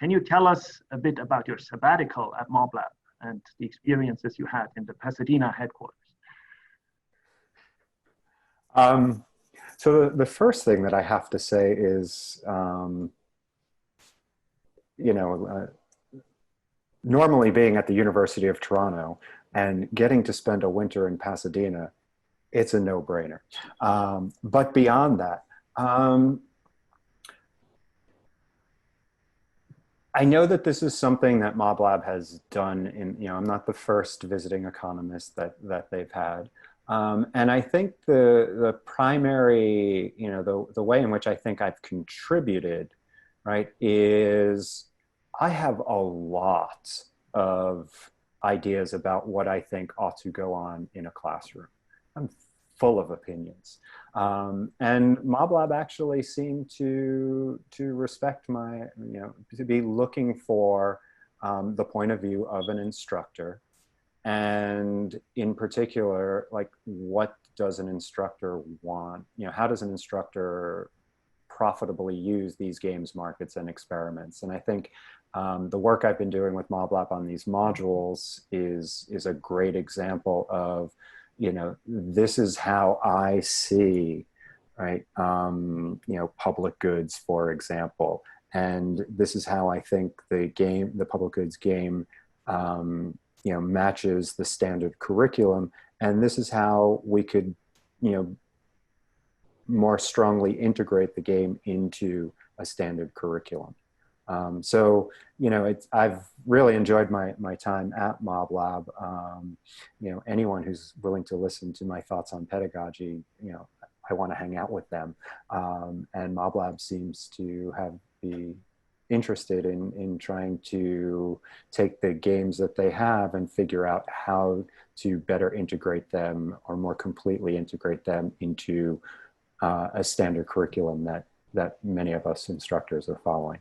Can you tell us a bit about your sabbatical at MobLab and the experiences you had in the Pasadena headquarters? So the first thing that I have to say is, normally being at the University of Toronto and getting to spend a winter in Pasadena, it's a no-brainer. But beyond that, I know that this is something that MobLab has done in, I'm not the first visiting economist that they've had. And I think the primary, the way in which I think I've contributed, right, is I have a lot of ideas about what I think ought to go on in a classroom. I'm full of opinions. And MobLab actually seemed to respect my, to be looking for the point of view of an instructor. And in particular, like, what does an instructor want? How does an instructor profitably use these games markets and experiments? And I think the work I've been doing with MobLab on these modules is a great example of, this is how I see, right, public goods, for example. And this is how I think the public goods game, matches the standard curriculum. And this is how we could, more strongly integrate the game into a standard curriculum. So, I've really enjoyed my time at MobLab. Anyone who's willing to listen to my thoughts on pedagogy, I want to hang out with them. And MobLab seems to be interested in trying to take the games that they have and figure out how to better integrate them, or more completely integrate them into a standard curriculum that many of us instructors are following.